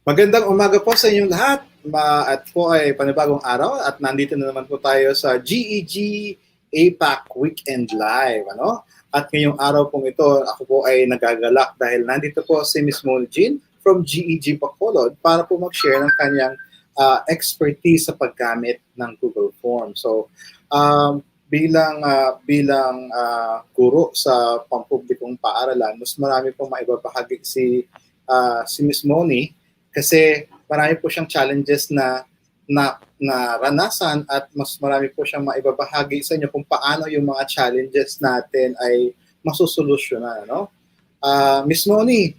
Magandang umaga po sa inyong lahat. At po ay panibagong araw at nandito na naman po tayo sa GEG APAC Weekend Live. At ngayong araw pong ito, ako po ay nagagalak dahil nandito po si Miss Monijean from GEG Bacolod para po mag-share ng kanyang expertise sa paggamit ng Google Forms. So, bilang guro sa pampublikong paaralan, mas marami pong maibabahagi si Miss Moni kasi marami po siyang challenges na naranasan at mas marami po siyang maibabahagi sa inyo kung paano yung mga challenges natin ay masusolusyonan. Miss Moni,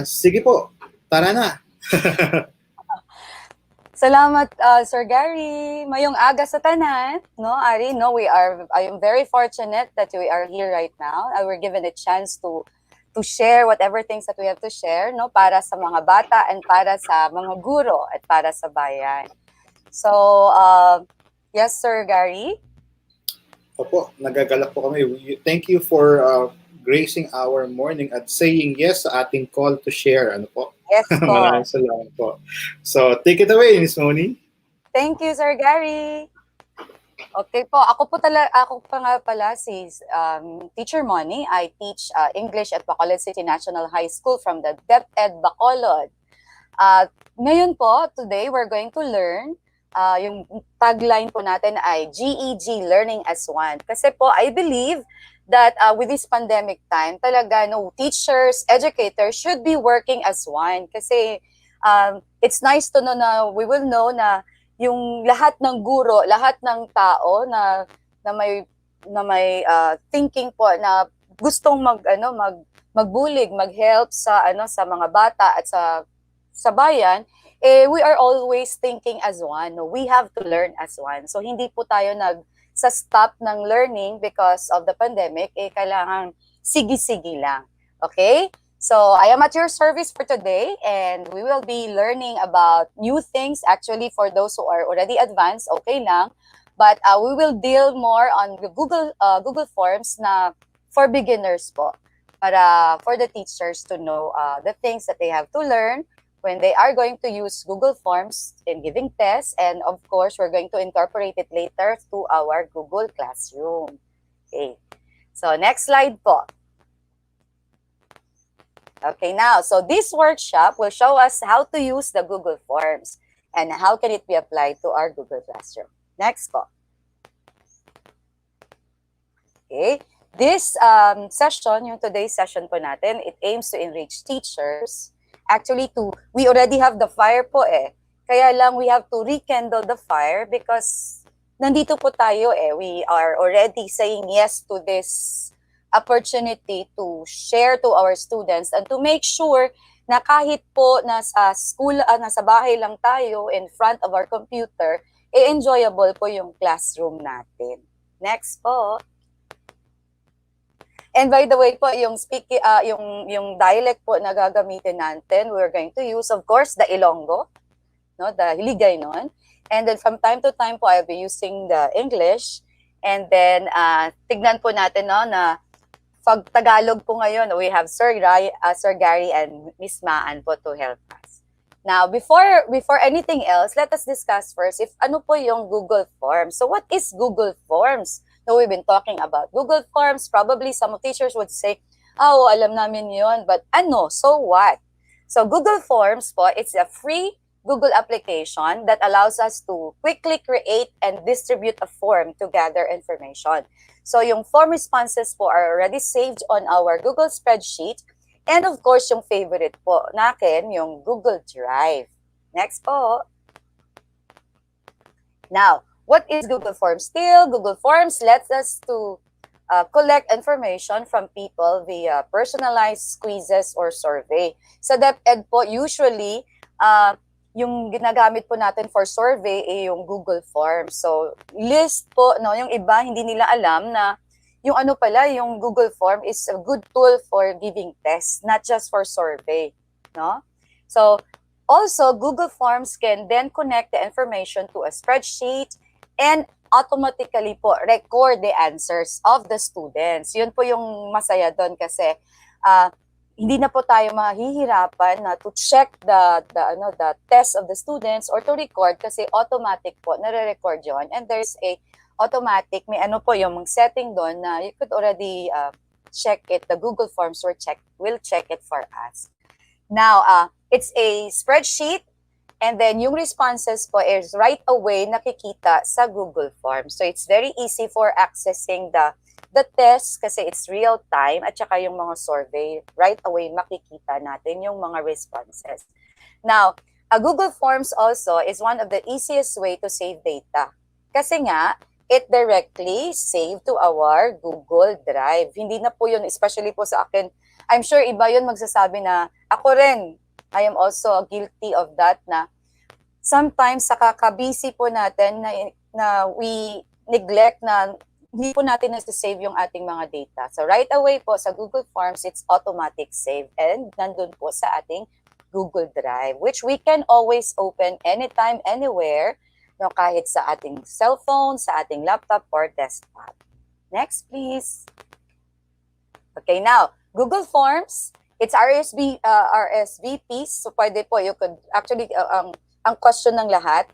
sige po, tara na. Salamat, Sir Gary. Mayong aga sa tanan, no? Ari, no, I am very fortunate that we are here right now. We're given a chance to share whatever things that we have to share, no, para sa mga bata and para sa mga guro at para sa bayan. So, yes, Sir Gary. Opo, nagagalak po kami. Thank you for gracing our morning at saying yes sa ating call to share. Ano po? Yes po. Maraming salamat po. So, take it away, Miss Moni. Thank you, Sir Gary. Okay po, ako pa nga pala si Teacher Moni. I teach English at Bacolod City National High School from the DepEd Bacolod. Ngayon po, today we're going to learn, yung tagline po natin ay GEG Learning as One. Kasi po, I believe that with this pandemic time, talaga teachers, educators should be working as one. Kasi it's nice to know na we will know na yung lahat ng guro, lahat ng tao na may thinking po na gustong magbulig, mag-help sa mga bata at sa bayan, we are always thinking as one. No? We have to learn as one. So hindi po tayo sa stop ng learning because of the pandemic, kailangan sige-sige lang. Okay? So, I am at your service for today and we will be learning about new things. Actually, for those who are already advanced, okay lang. But we will deal more on the Google Forms na for beginners po. For the teachers to know the things that they have to learn when they are going to use Google Forms in giving tests. And of course, we're going to incorporate it later to our Google Classroom. Okay. So, next slide po. Okay, now, so this workshop will show us how to use the Google Forms and how can it be applied to our Google Classroom. Next po. Okay, this session, yung today's session po natin, it aims to enrich teachers. Actually, we already have the fire po Kaya lang we have to rekindle the fire because nandito po tayo We are already saying yes to this opportunity to share to our students and to make sure na kahit po nasa school, nasa bahay lang tayo in front of our computer, enjoyable po yung classroom natin. Next po. And by the way po, yung dialect po na gagamitin natin, we're going to use, of course, the Ilonggo, no, the Hiligaynon. And then from time to time po, I'll be using the English. And then, tignan po natin na pag Tagalog po ngayon, we have Sir Gary and Miss Maan po to help us. Now, before anything else, let us discuss first if ano po yung Google Forms. So what is Google Forms? So we've been talking about Google Forms. Probably some teachers would say, oh, alam namin yun. But so what? So Google Forms po, it's a free Google application that allows us to quickly create and distribute a form to gather information. So yung form responses po are already saved on our Google spreadsheet. And of course, yung favorite po natin, yung Google Drive. Next po. Now, what is Google Forms? Still, Google Forms lets us to collect information from people via personalized quizzes or survey. Sa DepEd po, usually, yung ginagamit po natin for survey yung Google Forms. So, list po, yung iba hindi nila alam na yung yung Google Form is a good tool for giving tests, not just for survey, no? So, also, Google Forms can then connect the information to a spreadsheet and automatically po record the answers of the students. Yun po yung masaya doon kasi hindi na po tayo mahihirapan na to check the test of the students or to record kasi automatic po nare-record yon, and there's a automatic, may ano po yung setting doon na you could already check it. The Google Forms will check it for us. Now, it's a spreadsheet, and then yung responses po is right away nakikita sa Google Forms. So it's very easy for accessing the test kasi it's real time, at saka yung mga survey, right away makikita natin yung mga responses. Now, Google Forms also is one of the easiest way to save data. Kasi nga, it directly save to our Google Drive. Hindi na po yun, especially po sa akin. I'm sure iba yun magsasabi na, ako rin, I am also guilty of that, na sometimes sa kakabisi po natin na we neglect na hindi po natin na-save yung ating mga data. So right away po sa Google Forms, it's automatic save, and nandun po sa ating Google Drive, which we can always open anytime, anywhere, no, kahit sa ating cellphone, sa ating laptop or desktop. Next, please. Okay, now, Google Forms, it's RSVPs. So pwede po, you could actually, ang question ng lahat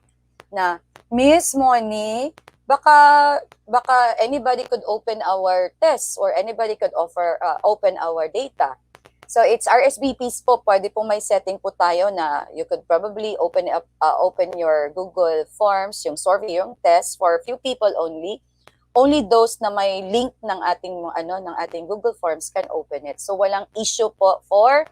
na, Miss Moni, baka anybody could open our test or anybody could open our data. So it's RSVPs po, pwede po may setting po tayo na you could probably open your Google Forms, yung survey, yung test for few people only. Only those na may link ng ating Google Forms can open it. So walang issue po for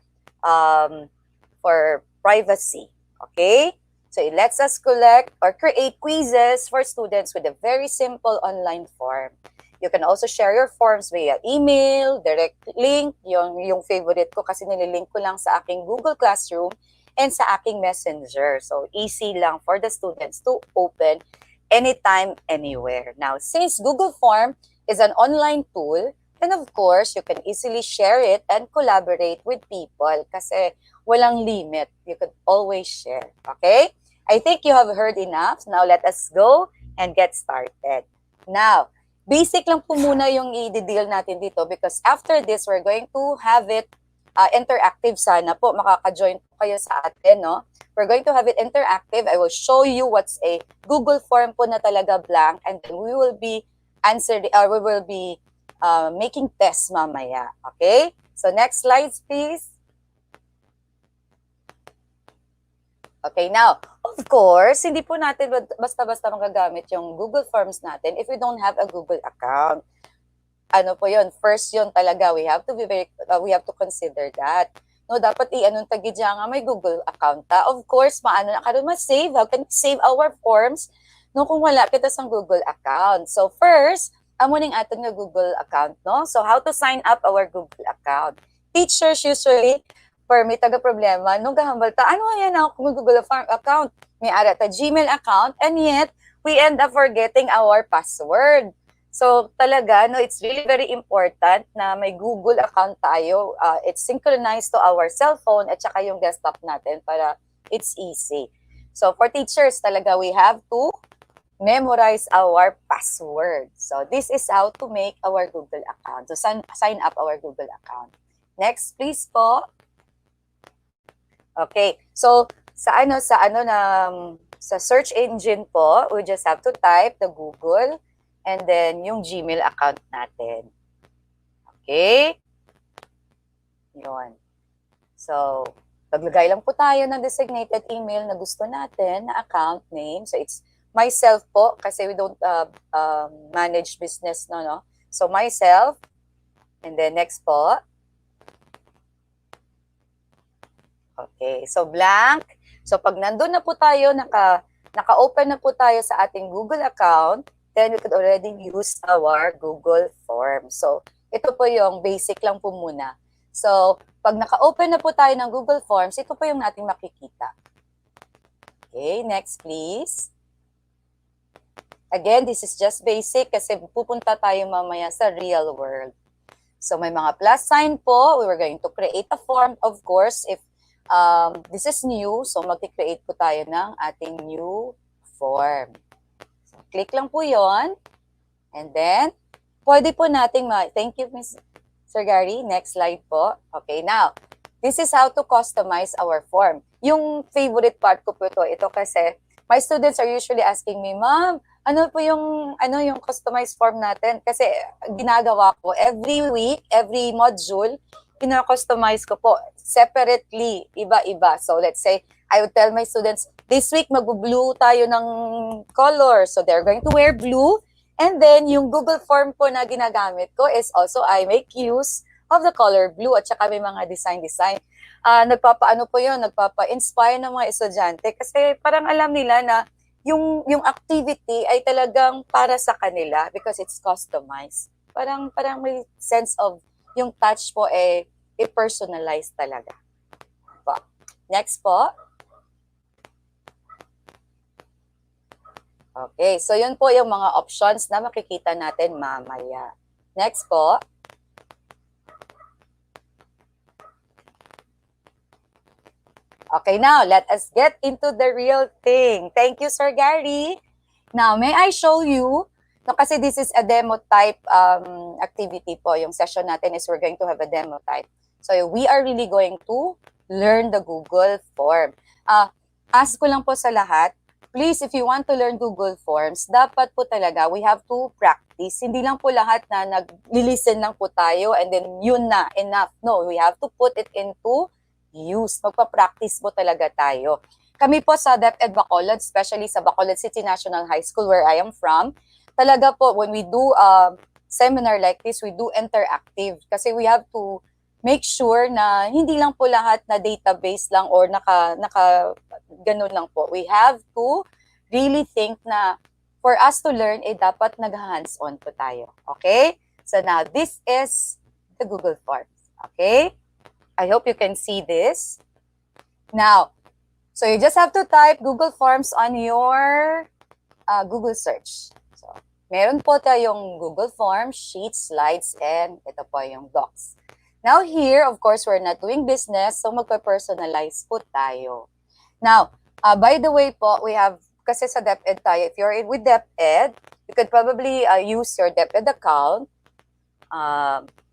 privacy. Okay? So it lets us collect or create quizzes for students with a very simple online form. You can also share your forms via email, direct link, yung favorite ko kasi nililink ko lang sa aking Google Classroom and sa aking Messenger. So easy lang for the students to open anytime, anywhere. Now, since Google Form is an online tool, then of course, you can easily share it and collaborate with people kasi walang limit. You could always share. Okay? I think you have heard enough. Now, let us go and get started. Now, basic lang po muna yung i-deal natin dito because after this, we're going to have it interactive sana po. Makaka-join po kayo sa atin, no? We're going to have it interactive. I will show you what's a Google form po na talaga blank, and then we will be making tests mamaya. Okay? So next slides, please. Okay, now, of course, hindi po natin basta-basta magagamit yung Google Forms natin if we don't have a Google account. Ano po yun? First yun talaga, we have to consider that. No, dapat i-anong tagidya nga may Google account ta. Of course, maano na karon ma-save. How can we save our forms no kung wala kita sa Google account? So first, amo ning aton nga Google account, no? So how to sign up our Google account? Teachers usually may taga-problema, nung gahambal ta, ano yan ako Google account? May ara ta Gmail account, and yet, we end up forgetting our password. So, talaga, no, it's really very important na may Google account tayo. It's synchronized to our cell phone at saka yung desktop natin para it's easy. So, for teachers, talaga, we have to memorize our password. So, this is how to make our Google account. So, sign up our Google account. Next, please po. Okay, so sa search engine po, we just have to type the Google and then yung Gmail account natin. Okay? Yun. So, paglagay lang po tayo ng designated email na gusto natin na account name. So, it's myself po kasi we don't manage business, no? So, myself, and then next po. Okay, so blank. So pag nandun na po tayo, naka-open na po tayo sa ating Google account, then we could already use our Google form. So ito po yung basic lang po muna. So pag naka-open na po tayo ng Google Forms, ito po yung nating makikita. Okay, next please. Again, this is just basic kasi pupunta tayo mamaya sa real world. So may mga plus sign po. We were going to create a form, of course, if this is new, so mag-create po tayo ng ating new form. So, click lang po yon, and then, pwede po nating thank you, Miss Sir Gary, next slide po. Okay, now, this is how to customize our form. Yung favorite part ko po ito kasi my students are usually asking me, Ma'am, ano po yung customized form natin? Kasi ginagawa ko every week, every module, kina-customize ko po separately, iba-iba. So let's say, I would tell my students, this week mag-blue tayo ng color. So they're going to wear blue. And then, yung Google form po na ginagamit ko is also I make use of the color blue at saka may mga design. Nagpapaano po yun, nagpapa-inspire ng mga estudyante kasi parang alam nila na yung activity ay talagang para sa kanila because it's customized. Parang may sense of yung touch po personalized talaga. Po. Next po. Okay, so yun po yung mga options na makikita natin mamaya. Next po. Okay, now let us get into the real thing. Thank you, Sir Gary. Now, may I show you? No, kasi this is a demo type activity po. Yung session natin is we're going to have a demo type. So we are really going to learn the Google form. Ask ko lang po sa lahat, please, if you want to learn Google Forms, dapat po talaga, we have to practice. Hindi lang po lahat na nag-listen lang po tayo and then yun na, enough. No, we have to put it into use. Magpa-practice po talaga tayo. Kami po sa DepEd Bacolod, especially sa Bacolod City National High School where I am from, talaga po, when we do a seminar like this, we do interactive. Kasi we have to make sure na hindi lang po lahat na database lang or ganun lang po. We have to really think na for us to learn, dapat nag-hands-on po tayo. Okay? So now, this is the Google Forms. Okay? I hope you can see this. Now, so you just have to type Google Forms on your Google search. So, meron po tayong Google Forms, Sheets, Slides, and ito po yung Docs. Now here, of course, we're not doing business, so magpa-personalize po tayo. Now, by the way po, we have, kasi sa DepEd tayo, if you're with DepEd, you could probably use your DepEd account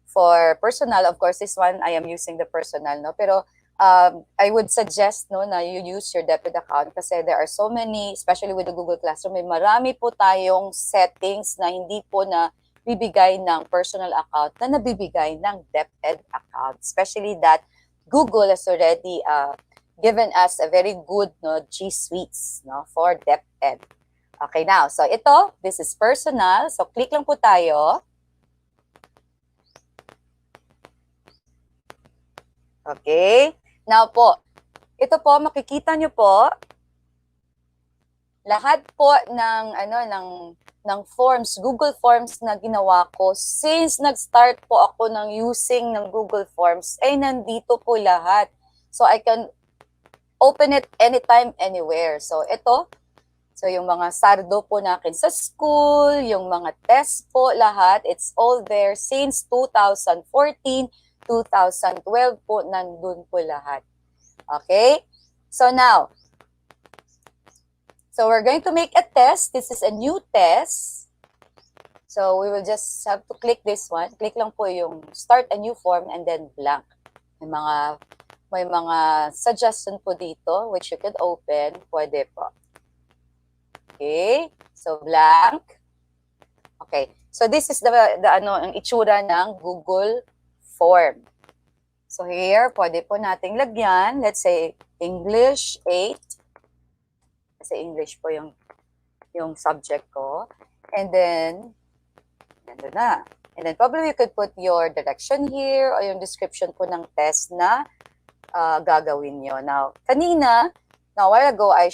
for personal. Of course, this one, I am using the personal, no? Pero I would suggest no, na you use your DepEd account kasi there are so many, especially with the Google Classroom, may marami po tayong settings na hindi po na bibigay ng personal account na nabibigay ng DepEd account. Especially that Google has already given us a very good G Suites for DepEd. Okay, now, so ito, this is personal. So click lang po tayo. Okay, now po, ito po, makikita nyo po, lahat po ng forms, Google Forms na ginawa ko, since nag-start po ako ng using ng Google Forms, ay nandito po lahat. So I can open it anytime, anywhere. So ito, so yung mga sardo po natin sa school, yung mga test po, lahat, it's all there since 2014, 2012 po, nandun po lahat. Okay? So now, so we're going to make a test. This is a new test. So we will just have to click this one. Click lang po yung start a new form and then blank. May mga suggestion po dito which you could open. Pwede po. Okay. So blank. Okay. So this is the ang itsura ng Google Form. So here, pwede po nating lagyan. Let's say English 8. Kasi English po yung subject ko. And then, nandun na. And then probably you could put your direction here or yung description po ng test na gagawin nyo. Now, kanina, a while ago, I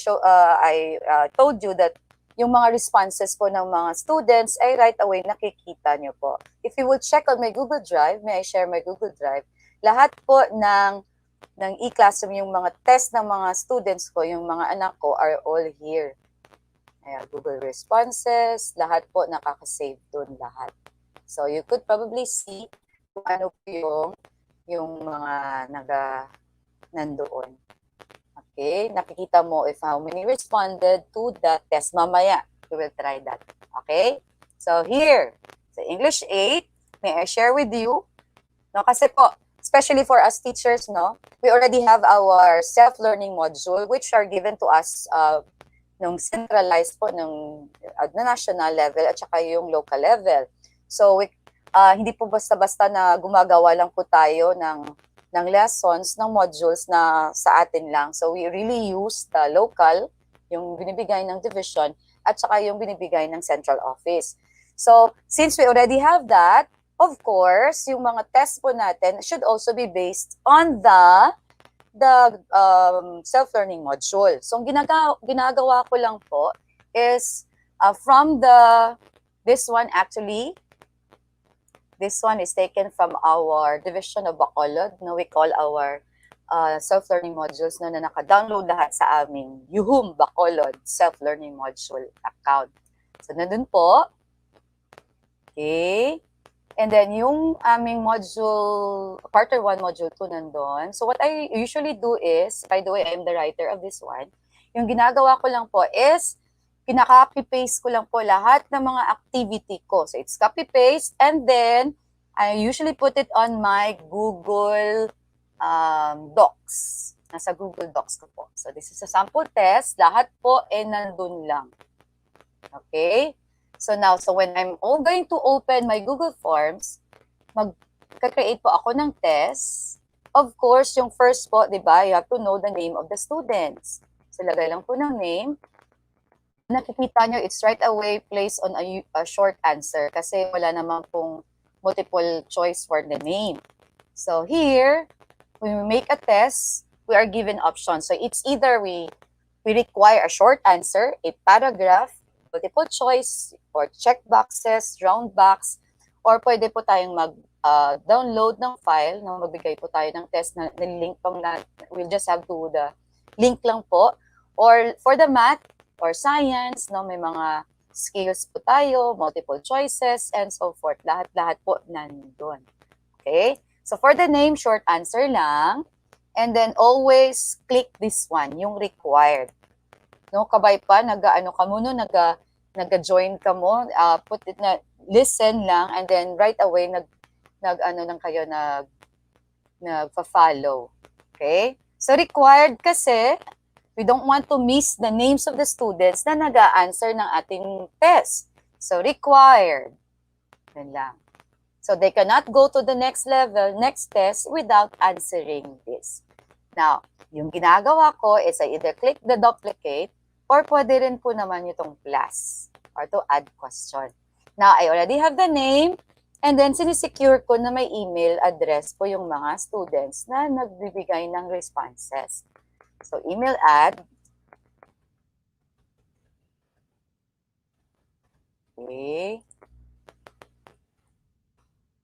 told you that yung mga responses po ng mga students ay right away nakikita nyo po. If you will check on my Google Drive, may I share my Google Drive, lahat po ng e-classroom, yung mga test ng mga students ko, yung mga anak ko are all here. Ayan, Google responses, lahat po nakaka-save doon lahat. So you could probably see kung ano po yung mga nandoon. Okay, nakikita mo if how many responded to the test. Mamaya, we will try that. Okay, so here, sa English 8, may I share with you No, kasi po, especially for us teachers, no, we already have our self-learning module which are given to us nung centralized po nung na national level at saka yung local level. So, hindi po basta-basta na gumagawa lang po tayo ng lessons, ng modules na sa atin lang. So, we really use the local, yung binibigay ng division, at saka yung binibigay ng central office. So, since we already have that, of course, yung mga test po natin should also be based on the self-learning module. So, ang ginagawa ko lang po is from this one actually, this one is taken from our division of Bacolod. No, we call our self-learning modules na naka-download lahat sa aming Yuhum Bacolod self-learning module account. So, nandun po. Okay. And then, yung aming module, Quarter 1, Module 2 nandun. So, what I usually do is, by the way, I'm the writer of this one, yung ginagawa ko lang po is, pinaka-copy-paste ko lang po lahat ng mga activity ko. So, it's copy-paste, and then, I usually put it on my Google Docs. Nasa Google Docs ko po. So, this is a sample test. Lahat po nandun lang. Okay? So now, when I'm going to open my Google Forms, mag-create po ako ng test. Of course, yung first po, di ba, you have to know the name of the students. So lagay lang po ng name. Nakikita nyo, it's right away placed on a short answer kasi wala naman pong multiple choice for the name. So here, when we make a test, we are given options. So it's either we require a short answer, a paragraph, multiple choice, or check boxes, round box, or pwede po tayong mag-download ng file, no? Magbigay po tayo ng test na link pang we'll just have to the link lang po. Or for the math or science, no, may mga skills po tayo, multiple choices, and so forth. Lahat po nandun. Okay? So for the name, short answer lang. And then always click this one, yung required. No, kabay pa, nag-ano ka mo, no, nag-join ka mo, put it na, listen lang, and then right away, nagpa-follow. Okay? So, required kasi, we don't want to miss the names of the students na nag-a-answer ng ating test. So, required. Yan lang. So, they cannot go to the next level, next test, without answering this. Now, yung ginagawa ko is I either click the duplicate or pwede rin po naman itong plus or to add question. Now, I already have the name and then sinisecure ko na may email address po yung mga students na nagbibigay ng responses. So, email add. Okay.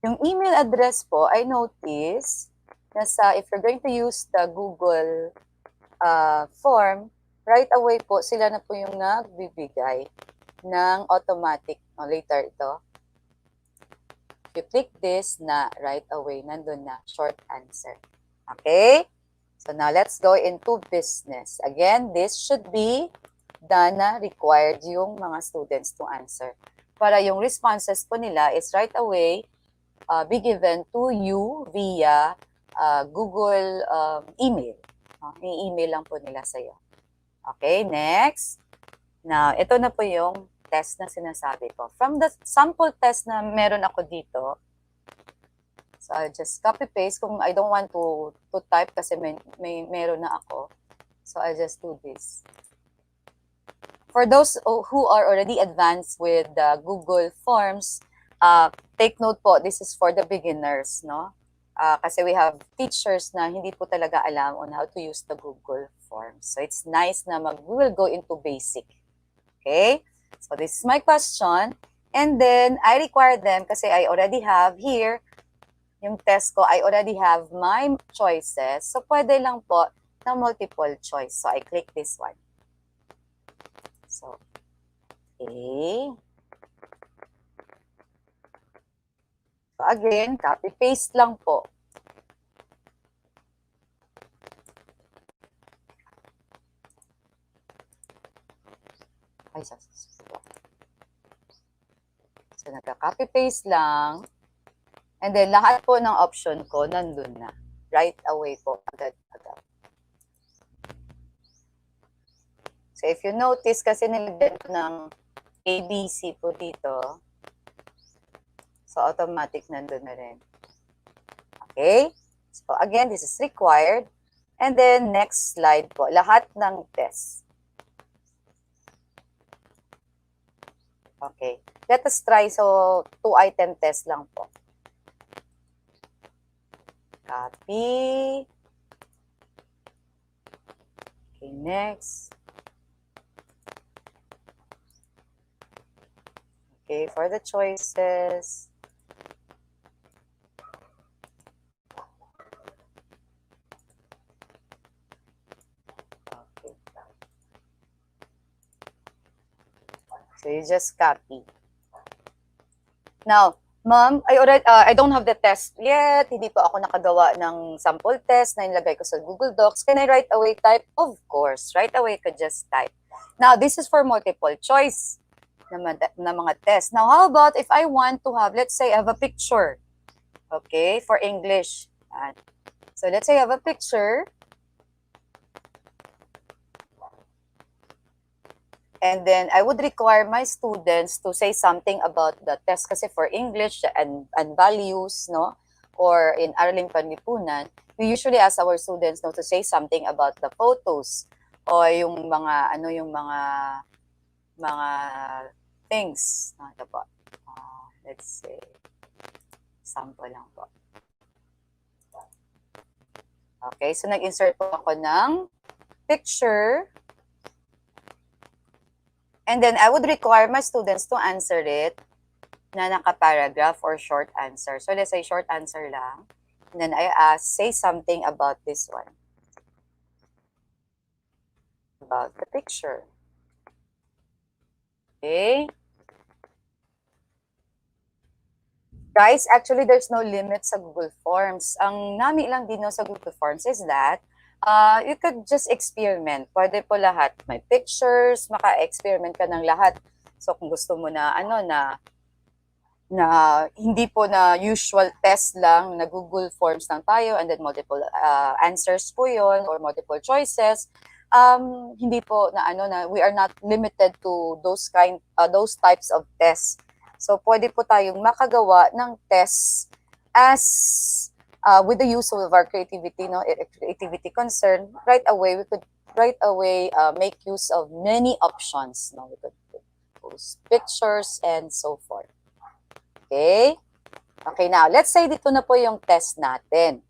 Yung email address po, I notice if you're going to use the Google form, right away po, sila na po yung nagbibigay ng automatic. Later ito. If you click this na right away, nandun na, short answer. Okay? So now let's go into business. Again, this should be done na required yung mga students to answer. Para yung responses po nila is right away be given to you via Google email. I-email lang po nila sa'yo. Okay, next. Now, ito na po yung test na sinasabi ko. From the sample test na meron ako dito, so I'll just copy-paste kung I don't want to type kasi meron na ako. So I'll just do this. For those who are already advanced with the Google Forms, take note po, this is for the beginners, no? Kasi we have teachers na hindi po talaga alam on how to use the Google Forms. So it's nice na we will go into basic. Okay? So this is my question. And then I require them kasi I already have here yung test ko. I already have my choices. So pwede lang po na multiple choice. So I click this one. So, okay. So again, copy-paste lang po. So, nagka-copy-paste lang. And then, lahat po ng option ko, nandun na. Right away po, agad-agad. So, if you notice, kasi nilagyan ko ng ABC po dito, so, automatic nandun na rin. Okay? So, again, this is required. And then, next slide po, lahat ng test. Okay. Let us try. So, 2-item test lang po. Copy. Okay, next. Okay, for the choices. Okay. So, you just copy. Now, ma'am, I don't have the test yet. Hindi po ako nakagawa ng sample test na nilagay ko sa Google Docs. Can I right away type? Of course. Right away, you could just type. Now, this is for multiple choice na mga test. Now, how about if I want to have, let's say, I have a picture. Okay, for English. So, let's say I have a picture. And then, I would require my students to say something about the test kasi for English and values, no? Or in Araling Panlipunan, we usually ask our students to say something about the photos o yung mga, mga things. Ito po. Let's say, sample lang po. Okay, so nag-insert po ako ng picture. And then, I would require my students to answer it na naka-paragraph or short answer. So, let's say short answer lang. And then, I ask, say something about this one. About the picture. Okay. Guys, actually, there's no limit sa Google Forms. Ang nami lang din sa Google Forms is that you could just experiment. Pwede po lahat. May pictures, maka-experiment ka ng lahat. So, kung gusto mo na, na hindi po na usual test lang, na Google Forms lang tayo, and then multiple answers po yon or multiple choices, hindi po na, we are not limited to those types of tests. So, pwede po tayong makagawa ng tests as with the use of our creativity, creativity concern, right away, we could make use of many options. We could post pictures and so forth. Okay? Okay, now, let's say dito na po yung test natin.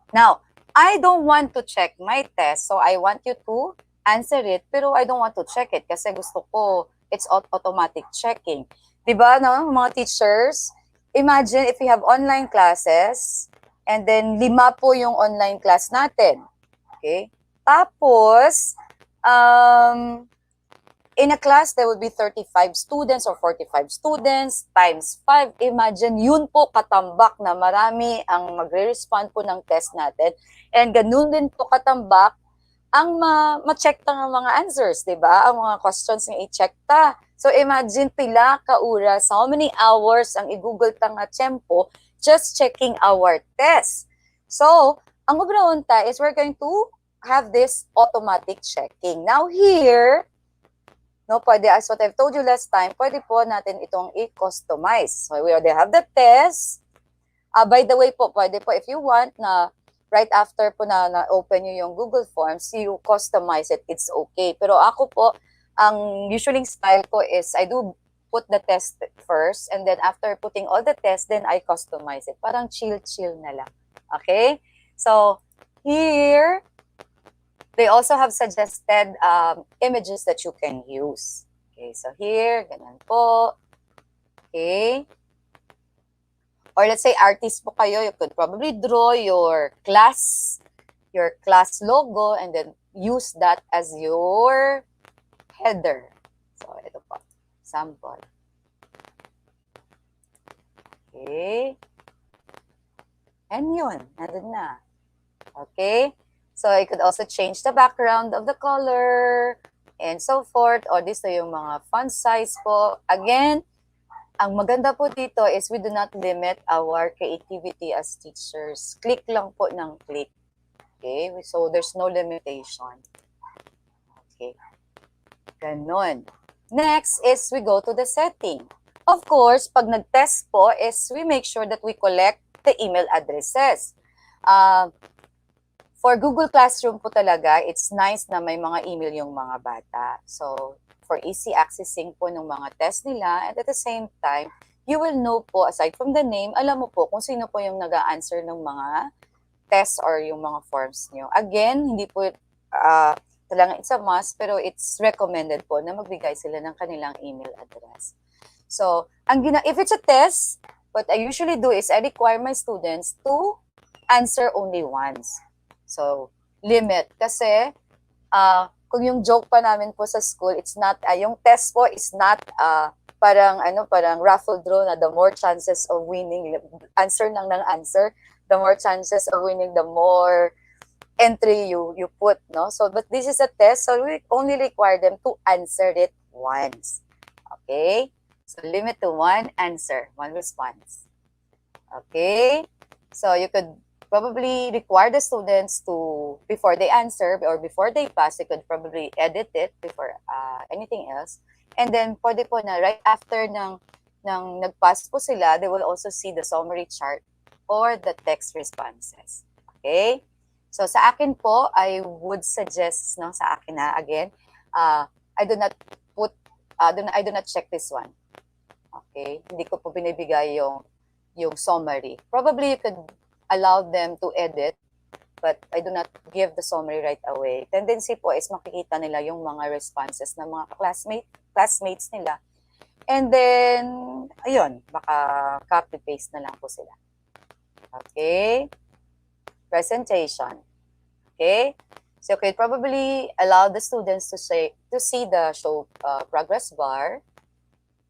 Now, I don't want to check my test, so I want you to answer it, pero I don't want to check it kasi gusto ko, it's automatic checking. Diba, no, mga teachers? Imagine if we have online classes, and then 5 po yung online class natin. Okay? Tapos, in a class, there will be 35 students or 45 students times 5. Imagine, yun po katambak na marami ang magre-respond po ng test natin. And ganun din po katambak ang ma-check ta ng mga answers, di ba? Ang mga questions na i-check ta. So imagine pila ka oras, how many hours ang i-google ta nga tiyempo just checking our test. So, ang mabrahunta is we're going to have this automatic checking. Now here, pwede, as what I've told you last time, pwede po natin itong i-customize. So we already have the test. By the way po, pwede po if you want na right after po na open nyo yung Google Forms, you customize it, it's okay. Pero ako po, ang usually style ko is I do put the test first, and then after putting all the tests, then I customize it. Parang chill-chill na lang. Okay? So, here, they also have suggested images that you can use. Okay, so here, ganun po. Okay? Or let's say artist po kayo, you could probably draw your class logo, and then use that as your header. So, ito po. Sample. Okay. And yun, nandun na. Okay. So, I could also change the background of the color and so forth. Or dito yung mga font size po. Again, ang maganda po dito is we do not limit our creativity as teachers. Click lang po ng click. Okay? So, there's no limitation. Okay. Ganon. Next is we go to the setting. Of course, pag nag-test po is we make sure that we collect the email addresses. For Google Classroom po talaga, it's nice na may mga email yung mga bata. So, for easy accessing po ng mga test nila, and at the same time, you will know po, aside from the name, alam mo po kung sino po yung nag-a-answer ng mga tests or yung mga forms nyo. Again, hindi po talagang it's a must, pero it's recommended po na magbigay sila ng kanilang email address. So, if it's a test, what I usually do is I require my students to answer only once. So, limit. Kasi, kung yung joke pa namin po sa school, it's not, yung test po is not parang raffle draw na the more chances of winning, answer ng answer, the more chances of winning, the more entry you put, no? So, but this is a test, so we only require them to answer it once. Okay? So, limit to one answer, one response. Okay? So, you could probably require the students to, before they answer or before they pass, they could probably edit it before anything else. And then, pwede po na right after ng nag-pass po sila, they will also see the summary chart or the text responses. Okay? So, sa akin po, I would suggest, no, sa akin na, again, I do not check this one. Okay? Hindi ko po binibigay yung summary. Probably you could allow them to edit, but I do not give the summary right away. Tendency po is makikita nila yung mga responses ng mga classmates nila. And then, ayun, baka copy-paste na lang po sila. Okay? Presentation. Okay? So, you could probably allow the students to see the show progress bar,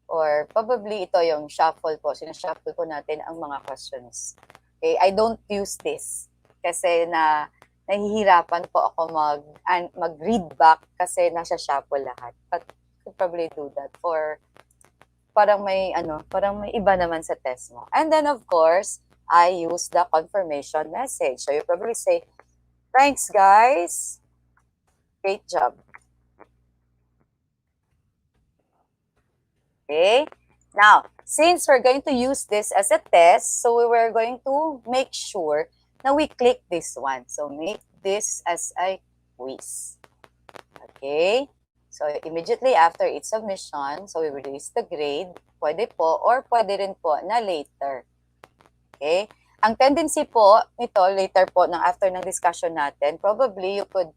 or probably ito yung shuffle po. Sinashuffle po natin ang mga questions. Okay, I don't use this kasi nahihirapan po ako mag-read back kasi nasa shuffle lahat. But I could probably do that for parang may iba naman sa test mo. And then of course, I use the confirmation message. So you probably say, "Thanks guys. Great job." Okay? Now, since we're going to use this as a test, so we were going to make sure na we click this one. So, make this as a quiz. Okay? So, immediately after its submission, so we release the grade. Pwede po, or pwede rin po na later. Okay? Ang tendency po nito, later po, after ng discussion natin, probably you could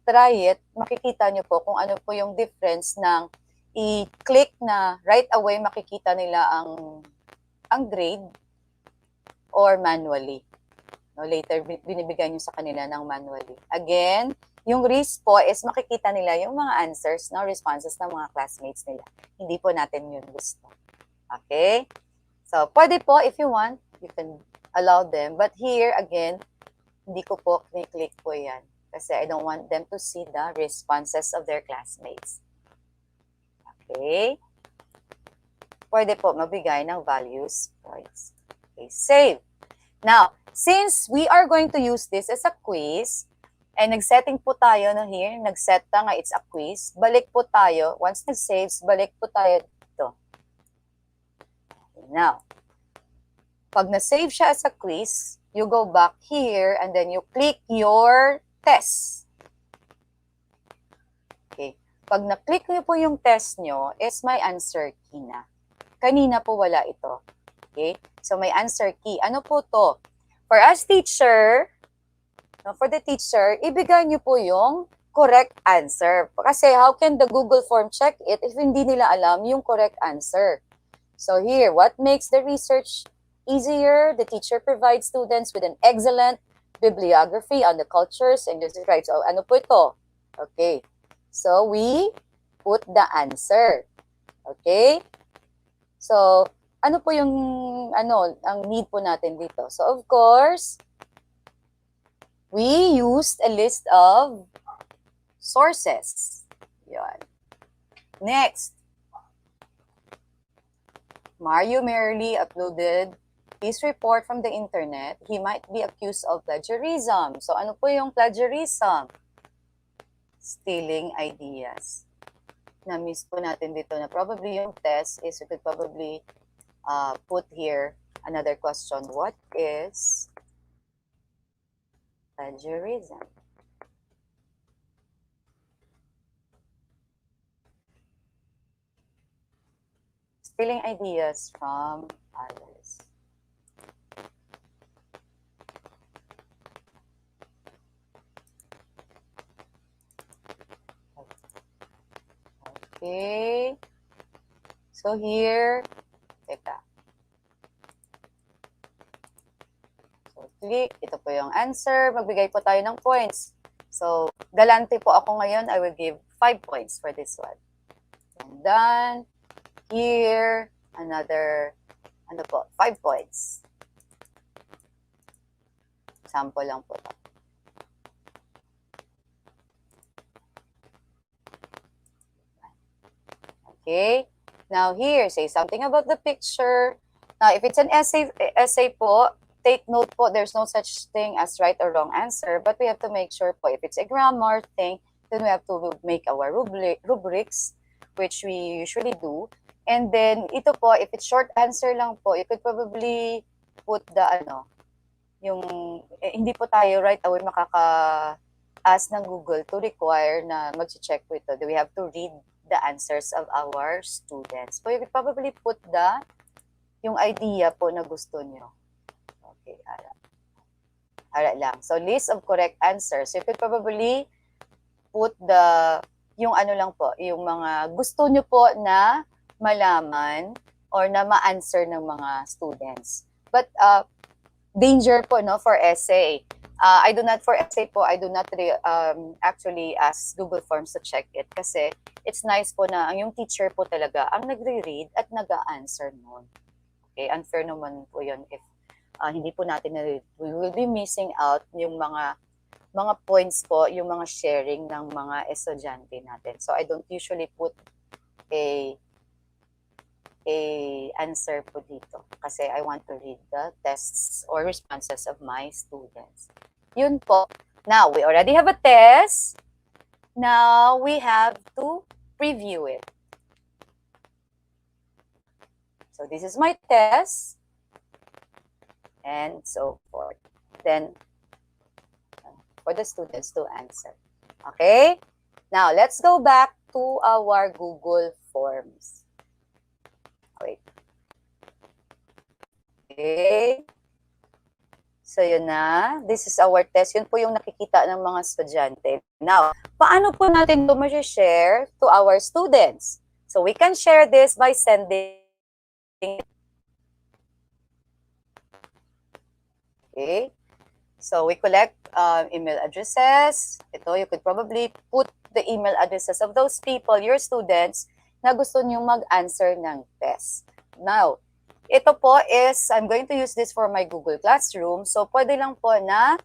try it. Makikita nyo po kung ano po yung difference ng i-click na right away makikita nila ang grade or manually. No, later, binibigay nyo sa kanila ng manually. Again, yung risk po is makikita nila yung mga answers, no, responses ng mga classmates nila. Hindi po natin yun gusto. Okay? So, pwede po, if you want, you can allow them. But here, again, hindi ko po click po yan. Kasi I don't want them to see the responses of their classmates. Okay? Pwede po mabigay ng values points. Okay, save. Now, since we are going to use this as a quiz, and nag-setting po tayo na here, nag-set na nga it's a quiz, balik po tayo, once nag-saves, balik po tayo dito. Okay, now, pag na-save siya as a quiz, you go back here and then you click your test. Okay. Pag na-click niyo po yung test nyo, is may answer key na. Kanina po wala ito. Okay? So, may answer key. Ano po to? For us teacher, for the teacher, ibigay niyo po yung correct answer. Kasi how can the Google form check it if hindi nila alam yung correct answer? So here, what makes the research easier? The teacher provides students with an excellent bibliography on the cultures and describes. So, ano po ito? Okay. So, we put the answer. Okay? So, ano po yung, ang need po natin dito? So, of course, we used a list of sources. Yan. Next. Mario merely uploaded his report from the internet, he might be accused of plagiarism. So ano po yung plagiarism? Stealing ideas. Na-miss po natin dito na probably yung test is we could probably put here another question. What is plagiarism? Stealing ideas from others. Okay. So here, teka. So click, ito po yung answer. Magbigay po tayo ng points. So, galante po ako ngayon. I will give 5 points for this one. And then, here, another, 5 points. Sample lang po. Okay. Now here, say something about the picture. Now, if it's an essay po, take note po, there's no such thing as right or wrong answer, but we have to make sure po, if it's a grammar thing, then we have to make our rubrics, which we usually do. And then, ito po, if it's short answer lang po, you could probably put the, hindi po tayo right away makaka-ask ng Google to require na mag-check po ito. We have to read the answers of our students. So, you could probably put yung idea po na gusto nyo. Okay, ara lang. So, list of correct answers. You could probably put yung lang po, yung mga gusto nyo po na malaman or na ma-answer ng mga students. But, danger po, no, for essay. For essay po, I do not actually ask Google Forms to check it kasi it's nice po na yung teacher po talaga ang nagre-read at nag-a-answer nun. Okay, unfair naman po yun if hindi po natin na-read. We will be missing out yung mga points po, yung mga sharing ng mga estudyante natin. So I don't usually put a answer po dito kasi I want to read the tests or responses of my students. Yun po. Now, we already have a test. Now, we have to preview it. So, this is my test. And so forth. Then, for the students to answer. Okay? Now, let's go back to our Google Forms. Wait. Okay. So, yun na. This is our test. Yun po yung nakikita ng mga estudyante. Now, paano po natin ito ma-share to our students? So, we can share this by sending. Okay. So, we collect email addresses. Ito, you could probably put the email addresses of those people, your students, na gusto nyo mag-answer ng test. Now, ito po is, I'm going to use this for my Google Classroom. So, pwede lang po na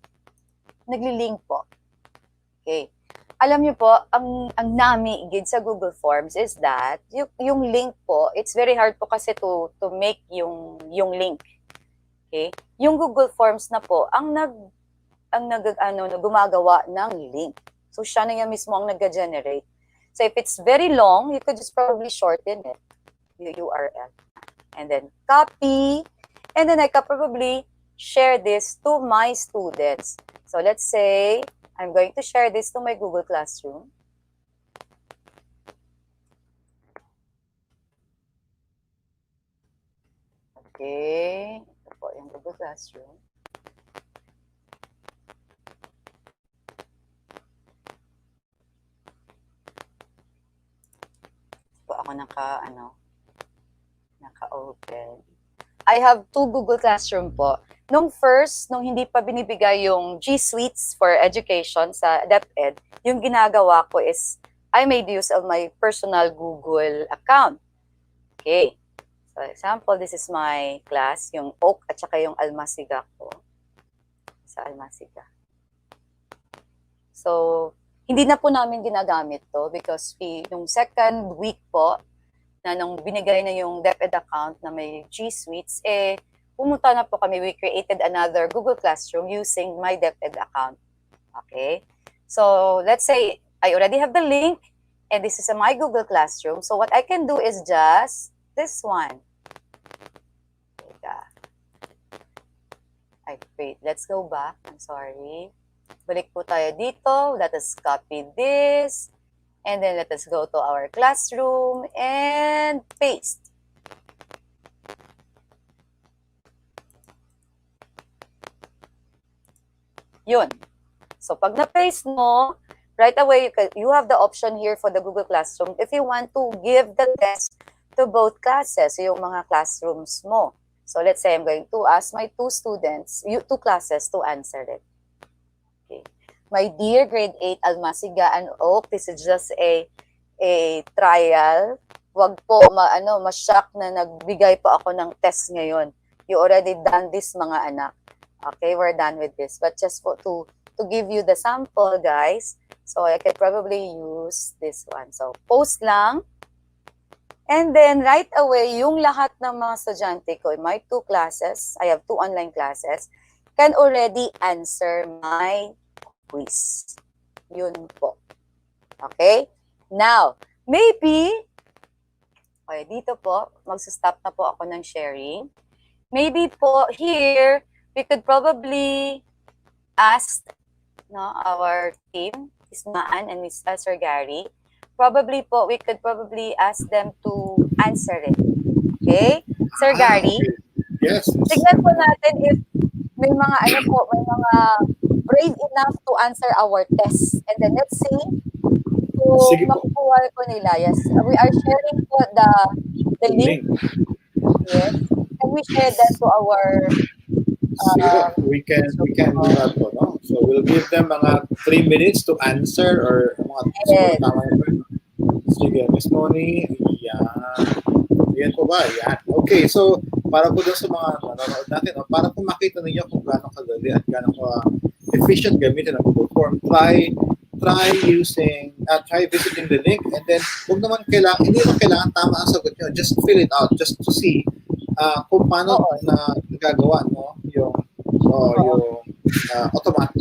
nagli-link po. Okay. Alam nyo po, ang nami igid sa Google Forms is that, yung link po, it's very hard po kasi to make yung link. Okay. Yung Google Forms na po, ang gumagawa ng link. So, siya na yan mismo ang nag-generate. So, if it's very long, you could just probably shorten it, the URL. And then copy. And then I can probably share this to my students. So, let's say, I'm going to share this to my Google Classroom. Okay. Ito po yung Google Classroom. Ako naka-open. I have 2 Google Classroom po. Nung hindi pa binibigay yung G Suites for Education sa DepEd, yung ginagawa ko is, I made use of my personal Google account. Okay. So, example, this is my class, yung Oak at saka yung Almasiga ko. Sa Almasiga. So, hindi na po namin ginagamit to because nung second week po, na nung binigay na yung DepEd account na may G Suites, pumunta na po kami. We created another Google Classroom using my DepEd account. Okay? So, let's say I already have the link and this is my Google Classroom. So, what I can do is just this one. Wait, let's go back. I'm sorry. Balik po tayo dito. Let us copy this. And then let us go to our classroom and paste. Yun. So pag na-paste mo, right away, you have the option here for the Google Classroom if you want to give the test to both classes, yung mga classrooms mo. So let's say I'm going to ask my two classes to answer it. Okay. My dear grade 8 Almasiga and Oak, this is just a trial. Wag po ma-shock na nagbigay po ako ng test ngayon. You already done this, mga anak. Okay, we're done with this. But just to give you the sample, guys, so I can probably use this one. So post lang. And then right away, yung lahat ng mga estudyante ko, my two classes, I have two online classes, can already answer my quiz. Yun po. Okay? Now, maybe, okay, dito po, magsa-stop na po ako ng sharing. Maybe po here, we could probably ask our team, Ms. Maan and Ms. Sir Gary, probably po, we could probably ask them to answer it. Okay? Sir Gary? Yes. Tignan po natin if may mga may mga brave enough to answer our test. And then let's see kung makukuha po nila. Yes. We are sharing po the link. Yes. Can we share that to our we can do that po, no? So we'll give them mga 3 minutes to answer or mga tama na. Sige, Miss Moni, yan po ba? Yan. Okay, so para po doon sa mga nanonood natin, para po makita ninyo kung gaano kadali at gaano efficient gamitin ang Google Form, try visiting the link, and then hindi naman kailangan tama ang sagot nyo, just fill it out just to see kung paano na nagagawa yung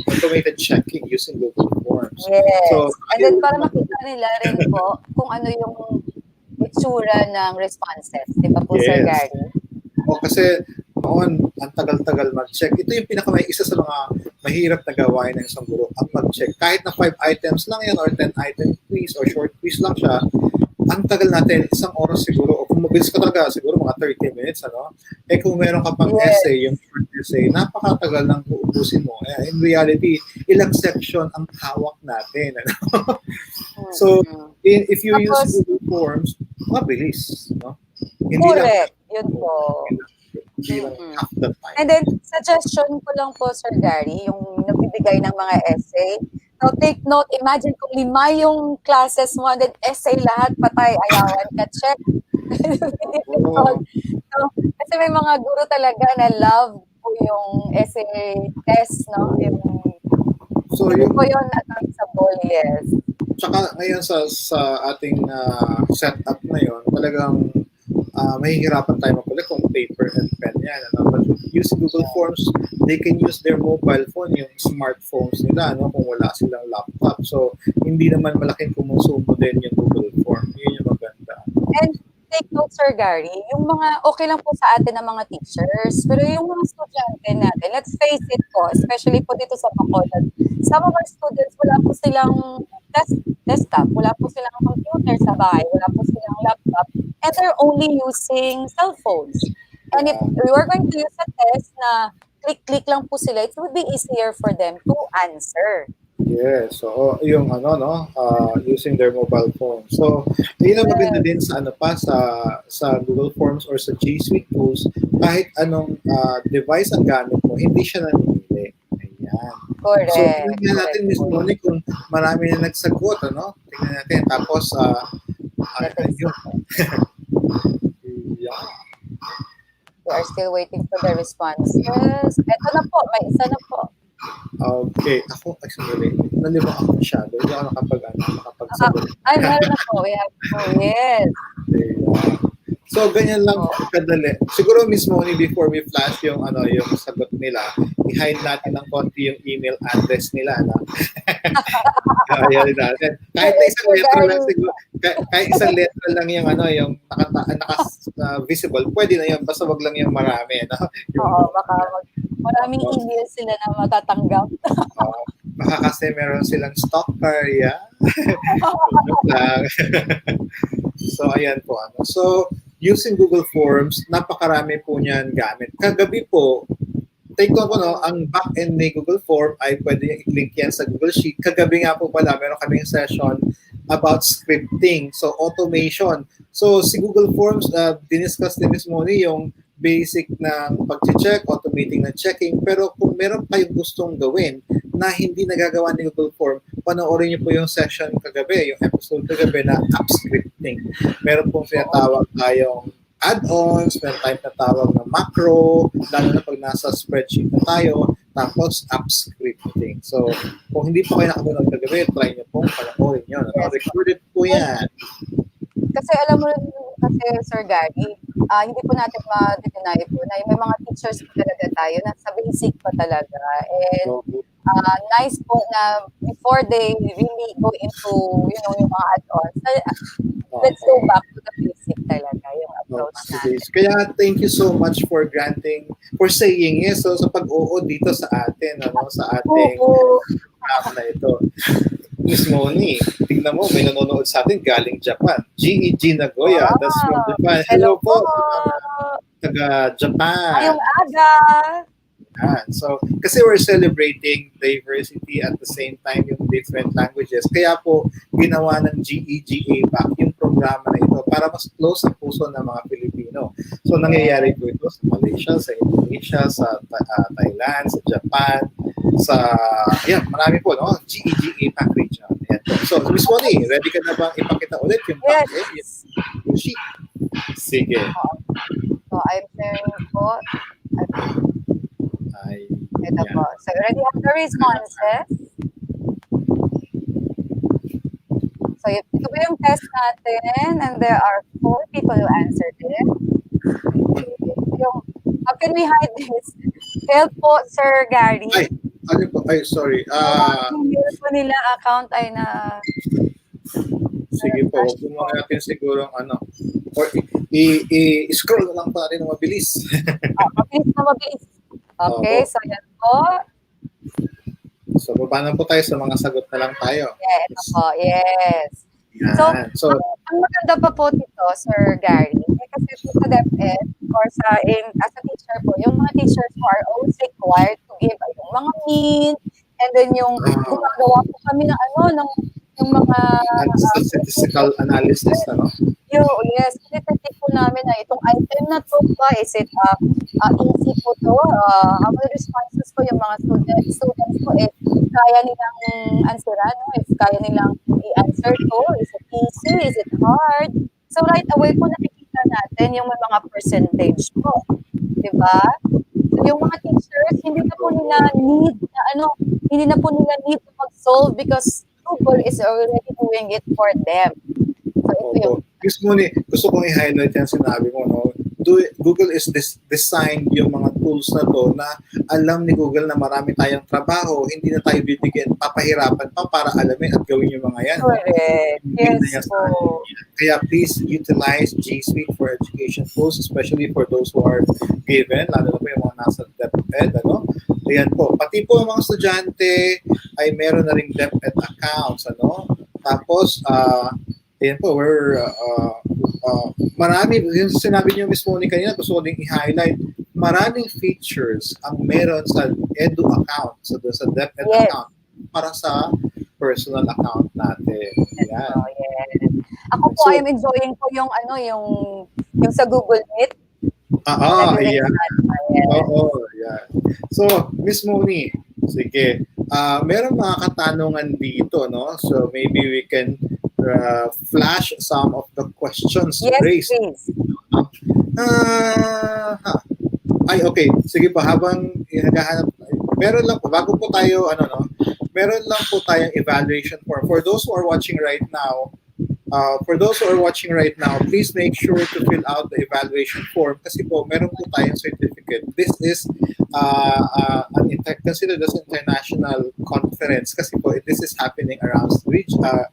automated checking using Google Forms. Yes. So, and then para makita nila rin po kung ano yung itsura ng responses. Di ba po, yes, Sir Gary? Kasi noon, ang tagal-tagal mag-check. Ito yung isa sa mga mahirap na gawain ng isang guro, ang mag-check. Kahit na 5 items lang yan or 10 item quiz or short quiz lang siya, ang tagal natin, isang oras siguro, o kung mabilis ka talaga, siguro mga 30 minutes, kung meron ka pang essay, yung short essay, napakatagal nang uubusin mo. In reality, ilang section ang hawak natin. So, if you use Google Forms, mabilis. Correct. Yun po. And then, suggestion ko lang po, Sir Gary, yung nagbibigay ng mga essay. Now, take note, imagine kung 5 yung classes mo, and then essay lahat, patay, ayawan ka, check. So, kasi may mga guro talaga na love po yung essay test, no? Hindi po yun accountable, yes. Tsaka ngayon sa ating setup na yun, talagang mahihirapan tayo makulit kung paper and pen yan. But using Google Forms, they can use their mobile phone, yung smartphones nila, kung wala silang laptop. So, hindi naman malaking kumusumo din yung Google Form. Yun yung maganda. And take note, Sir Gary, yung mga okay lang po sa atin ng mga teachers, pero yung mga estudyante natin, let's face it po, especially po dito sa Bacolod, some of our students, wala po silang desktop, wala po silang computer sa bahay, wala po silang laptop, and they're only using cell phones. And if we were going to use a test na click-click lang po sila, it would be easier for them to answer. Yes, so yung using their mobile phone. So, yun ang maganda din sa sa Google Forms or sa G Suite tools, kahit anong device ang gamit mo, hindi siya namimili. Ayan. Correct. So, tingnan natin, Ms. Moni, kung marami na nagsagot, Tingnan natin. Tapos, yun. Yeah. We are still waiting for the responses. Ito na po, may isa na po. Okay. Ako, actually, nalibang ako masyado. Hindi ako nakapagsagot. Ay, meron na po. We have po, yes. So ganyan lang kadali. Siguro mismo before we flash yung yung sagot nila, i-hide natin ng konti yung email address nila na. Ayan natin. Kahit na isang letra lang siguro, kahit isang letra lang yung yung visible, pwede na yun basta wag lang yung marami, no? Oo, baka maraming email sila na matatanggap. Baka kasi meron silang stalker, yeah. lang. So ayan po So using Google Forms, napakarami po niyan gamit. Kagabi po, take note po, ang back-end ni Google Form ay pwede yung i-link yan sa Google Sheet. Kagabi nga po pala, meron kaming session about scripting, so automation. So si Google Forms, diniscuss din mismo yung basic ng pag-check, automating ng checking. Pero kung meron kayong gustong gawin na hindi nagagawa ni Google Form, panoorin niyo po yung session kagabi, yung episode kagabi na app scripting. Meron pong tinatawag tayong add-ons, meron tayong tinatawag na macro, lalo na pag nasa spreadsheet na tayo, tapos app scripting. So, kung hindi pa kayo nakapanood kagabi, try niyo pong panoorin yun. Recorded po yan. Kasi alam mo rin kasi, Sir Gary, hindi po natin ma-deny po na may mga teachers po talaga tayo na sa basic pa talaga. And nice po na before they really go into, yung mga add-ons, let's go back to the basic talaga, yung approach natin. Kaya thank you so much for saying yes. So sa pag-oo dito sa atin, sa ating program na ito. Miss Moni, tingnan mo, may nanonood sa atin galing Japan. GEG Nagoya, that's from Japan. Hello po. Taga-Japan. Ayong aga. So, kasi we're celebrating diversity at the same time yung different languages. Kaya po, ginawa ng GEGA back yung programa na ito para mas close ang puso ng mga Pilipino. So, nangyayari po ito sa Malaysia, sa Indonesia, sa Thailand, sa Japan, marami po, no? GEGA pack region. Ayan po. So, Miss Moni, ready ka na bang ipakita ulit yung packet? Yes. Yung sheet. Sige. So, I'm sharing po. Ito po. So, you already have the responses. So, ito po yung test natin and there are 4 people who answered it. How can we hide this? Help po, Sir Gary. Sorry. Yung email po nila account ay na... Sige po, gumawa natin siguro or i-scroll na lang pa rin ng mabilis. Mabilis. Okay, so yan po. So, baba na po tayo sa mga sagot na lang tayo. Yeah, ito po, yes. Yan. So, ang maganda pa po dito, Sir Gary, kasi po sa DepEd, or as a teacher po, yung mga teachers po are always required to give yung mga mean, and then yung gumagawa po kami ng yung mga statistical analysis, yes, tinitik po namin na itong item na to ba, is it easy po to, how many responses po yung mga students po, kaya nilang answeran, if kaya nilang i-answer to, is it easy, is it hard, so right away po nakikita natin yung may mga percentage po, di ba? So yung mga teachers, hindi na po nila need to mag-solve because Google is already doing it for them. So ito yung... Gusto kong i-highlight yan sinabi mo, no? Google is designed yung mga tools na to na alam ni Google na marami tayong trabaho, hindi na tayo bibigyan, papahirapan pa para alamin at gawin yung mga yan. Correct. Yes po. Kaya please utilize G Suite for education tools, especially for those who are given, lalo na po yung mga nasa DepEd, Ayan po. Pati po yung mga estudyante ay meron na ring DepEd accounts, Tapos, ayan po, marami, yung sinabi niyo Miss Moni kanina, gusto ko din i-highlight, maraming features ang meron sa Edu account, sa DepEd account, para sa personal account natin. Ayan. Yes. Ako po, I'm enjoying po yung sa Google Meet. Yeah. Yeah. So, Miss Moni, sige. Meron mga katanungan dito, no? So, maybe we can flash some of the questions raised. Yes, please. Okay. Sige pa, habang naghahanap, meron lang po, bago po tayo, meron lang po tayong evaluation form. For those who are watching right now, For those who are watching right now, please make sure to fill out the evaluation form kasi po meron po tayong certificate. This is considered as international conference kasi po this is happening around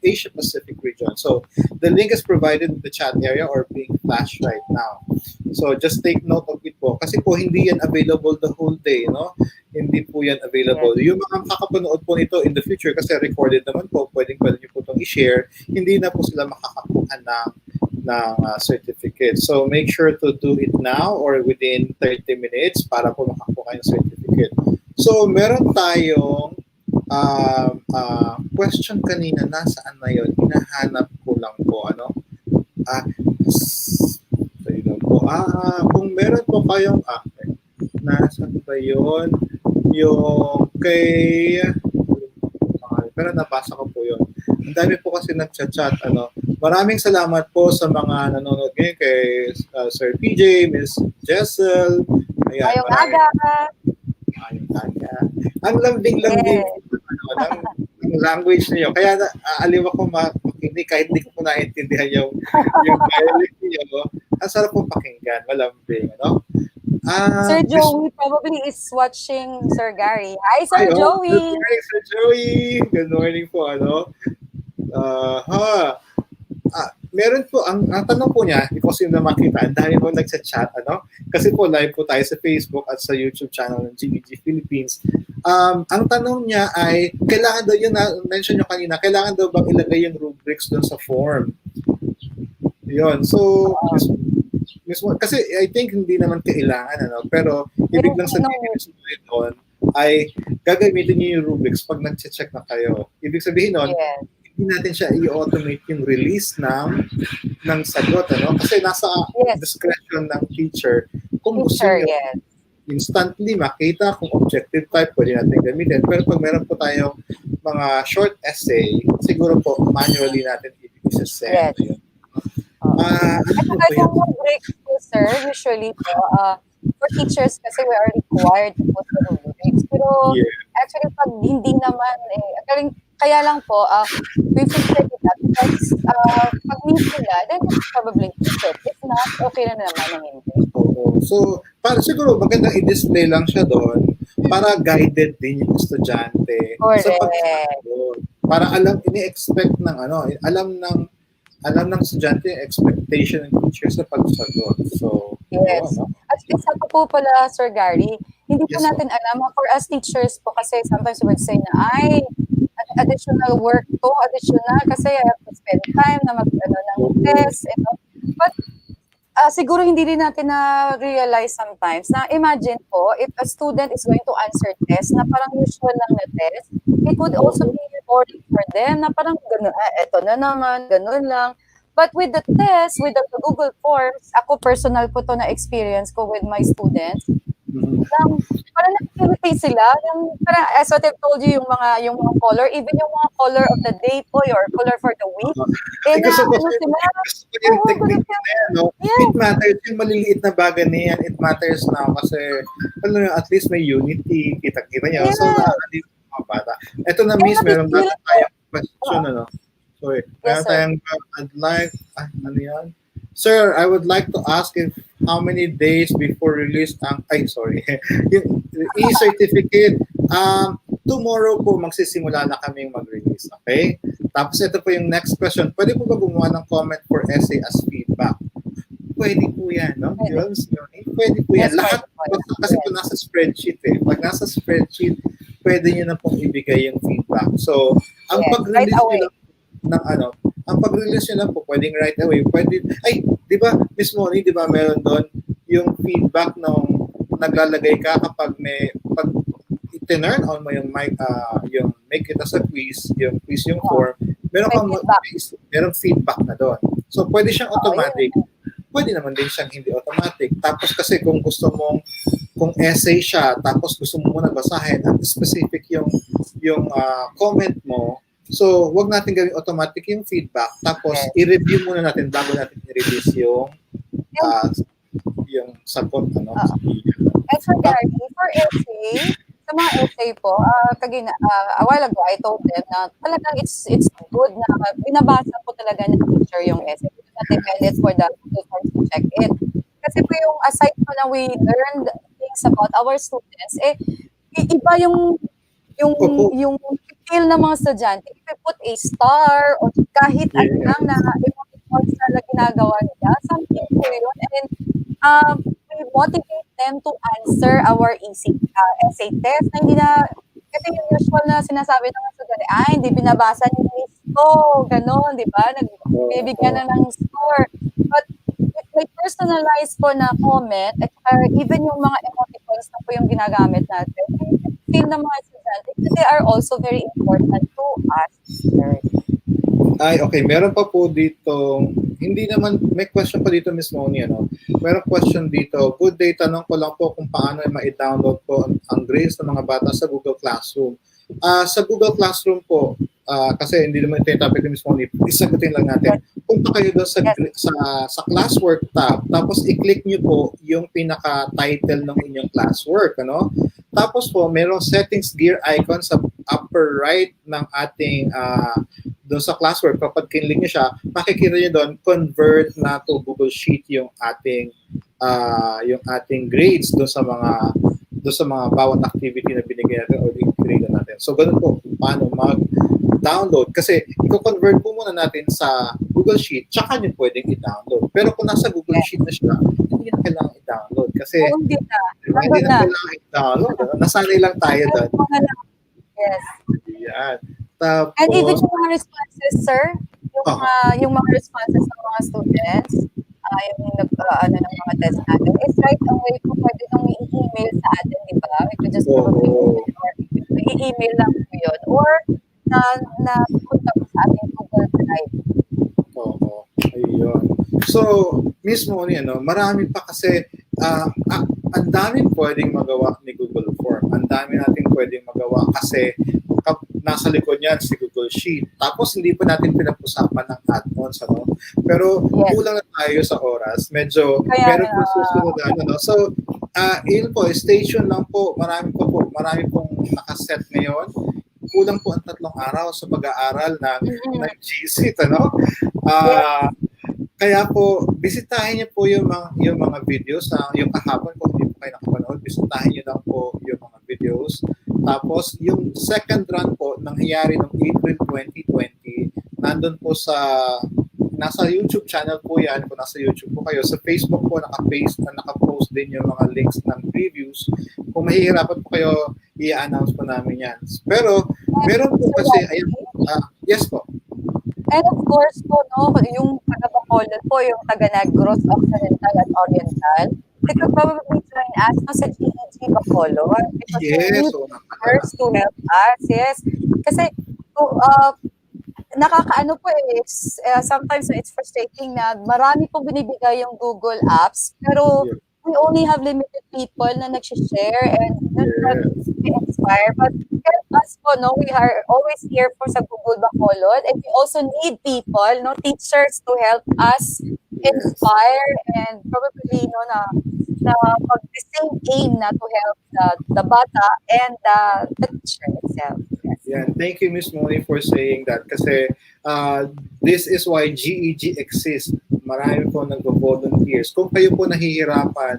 Asia Pacific region. So the link is provided in the chat area or being flashed right now. So just take note of it po kasi po hindi yan available the whole day, no? Hindi po yan available. Yung mga makakapanood po nito in the future kasi recorded naman po, pwede nyo po itong i-share, hindi na po sila makakakuha ng certificate. So make sure to do it now or within 30 minutes para po makakuha ng certificate. So meron tayong question kanina, nasaan na yun? Hinahanap ko lang po, ano? Kung meron po kayong, nasaan ba yun? Yung kay, pero nabasa ko po yun. Ang dami po kasi nag-chat, ano. Maraming salamat po sa mga nanonood ngayon kay Sir PJ, Miss Jessel. Ayan, Ayong aga. Ang lambing-lambing ng language niyo. Kaya aliw ako makinig kahit hindi ko po naintindihan yung dialect niyo. Ang sarap po pakinggan, malambing, ano? Sir Joey probably is watching Sir Gary. Hi, Sir Joey! Good morning, Sir Joey! Good morning po, ano? Meron po, ang tanong po niya, hindi ko sino makita, ang dami po nagsa-chat, ano? Kasi po live po tayo sa Facebook at sa YouTube channel ng GEG Philippines. Ang tanong niya ay, kailangan daw, yun na mention nyo kanina, kailangan daw bang ilagay yung rubrics doon sa form? Yun, so, kasi I think hindi naman kailangan, ano? Pero, ibig lang sabihin doon ay gagamitin niyo yung rubrics pag nag-check na kayo. Ibig sabihin nun, hindi natin siya i-automate yung release ng sagot, ano? Kasi nasa discretion ng teacher kung gusto niya instantly makita kung objective type pwede natin gamitin. Pero pag meron po tayong mga short essay, siguro po manually natin i-send. Yung rubrics po, sir, usually po, for teachers kasi we are required to put the rubrics. Pero actually, pag hindi naman, kaya lang po, we should check it out because pag need sila, then probably check. If not, okay na naman ang hindi. So, siguro magandang i-display lang siya doon para guided din yung estudyante sa pagsasagot. Para ini-expect ng alam ng estudyante yung expectation ng teacher sa pagsagot. So, At isa pa po pala, Sir Gary, hindi po natin alam, for us teachers po kasi sometimes we would say na, additional work to, additional kasi I have to spend time na ng test. But siguro hindi din natin na-realize sometimes na imagine po, if a student is going to answer test na parang usual lang na test, it would also be boring for them na parang gano'n, eto na naman, gano'n lang. But with the test, with the Google Forms, ako personal po to na experience ko with my students, parang nag-irritate sila. Parang, as what I've told you, yung mga color, even yung mga color of the day po, or color for the week. It matters yung maliliit na bagay niyan. It matters na kasi at least may unity, kita-kita niya. So, nakakalimutan mga bata. Ito na miss, meron ba tayong question, ano? Sorry. Sir, I would like to ask if how many days before release yung e-certificate. Tomorrow po magsisimula na kaming mag-release, okay? Tapos ito po yung next question. Pwede po ba gumawa ng comment for essay as feedback? Pwede po yan, no? Pwede po yan. Lahat, kasi po nasa spreadsheet eh. Pag nasa spreadsheet, pwede nyo na pong ibigay yung feedback. So, ang pag-release nyo ang pag-release nyo lang po, pwedeng right away. Pwede, di ba, Miss Moni, di ba meron doon yung feedback nung naglalagay ka kapag pag i-turn on mo yung mic, yung make it as a quiz, yung form, merong feedback na doon. So, pwede siyang automatic. Pwede naman din siyang hindi automatic. Tapos kasi kung essay siya, tapos gusto mo muna basahin at specific yung comment mo, so, wag natin gawing automatic yung feedback. Tapos, i-review muna natin bago natin i-release yung sagot. And for Gary, for essay, Sa mga essay po, a while ago, I told them na talagang it's good na binabasa po talaga ng teacher yung essay. We do not depend it for the tutors to check it. Kasi po yung aside po na we learned things about our students, iba yung Opo. yung feel ng mga estudyante. If we put a star or kahit ano Yeah. lang na emoticons na ginagawa nila, something po yun. And we motivate them to answer our essay test na hindi na, kasi yung usual na sinasabi ng mga estudyante, hindi binabasa ni Miss ko, gano'n, di ba? Nagbibigyan na ng score. But if may personalized po na comment, at even yung mga emoticons na po yung ginagamit natin, feel ng mga estudyante that they are also very important to us teachers. Ay, okay. Meron pa po dito, hindi naman, may question pa dito, Miss Moni, ano? Meron question dito. Good day, tanong ko lang po kung paano ma-download po ang grades ng mga bata sa Google Classroom. Sa Google Classroom po, kasi hindi naman ito yung topic ni Miss Moni, isagutin lang natin. Punta kayo doon sa classwork tab, tapos i-click nyo po yung pinaka-title ng inyong classwork, ano? Tapos po, merong settings gear icon sa upper right ng ating doon sa classwork. Kapag kinlik nyo siya, makikita nyo doon, convert na to Google Sheet yung ating grades doon sa mga bawat activity na binigay natin o i-grade natin. So, ganun po paano mag-download. Kasi, i-convert po muna natin sa Google Sheet, tsaka nyo pwedeng i-download. Pero kung nasa Google Sheet na siya, hindi na kailangan i-download. Kasi, hindi na. Hindi na kailangan i-download. Nasanay lang tayo doon. Yes. Yan. Tapos, and even yung mga responses, sir, yung mga responses ng mga students, yung ng mga test natin, it's right away kung pwede nung i-email sa atin, di ba? We could just probably i-email lang po yun. Or na punta po sa ating Google Drive. Oo. Ayun. So, Miss Moni, marami pa kasi ang daming pwedeng magawa ni Google Form. Ang dami natin pwedeng magawa kasi nasa likod niyan si Google Sheet. Tapos hindi pa natin pinag-usapan ng add-ons, ano? Pero kulang na tayo sa oras. Medyo meron po susunod, So, yun po, station lang po. Marami pong nakaset ngayon. Kulang po ang 3 araw sa pag-aaral ng GC, ano? Kaya po, bisitahin niyo po yung mga videos na yung kahapon, kung hindi po kayo nakapanood, bisitahin niyo lang po yung mga videos. Tapos, yung second run po, nangyayari noong April 2020, nandun po nasa YouTube channel po yan, kung nasa YouTube po kayo. Sa Facebook po, nakapost din yung mga links ng previews. Kung mahihirapan po kayo, i-announce po namin yan. Pero, meron po kasi, yes po. And of course po, yung taga-Bacolod po, yung taga-Negros, Occidental at Oriental, they could probably join us sa GEG Bacolod. Yes. First to help us, yes. Kasi, nakakaano po sometimes it's frustrating na marami pong binibigay yung Google Apps, pero we only have limited people na nag-share and inspire. But help us po, we are always here for sa Google Bacolod, and we also need people, teachers to help us inspire and probably, na the same aim na to help the bata and the teacher itself. Yes. Yeah, thank you, Ms. Moni, for saying that. Kasi this is why GEG exists. Marami po nag-volunteers. Kung kayo po nahihirapan,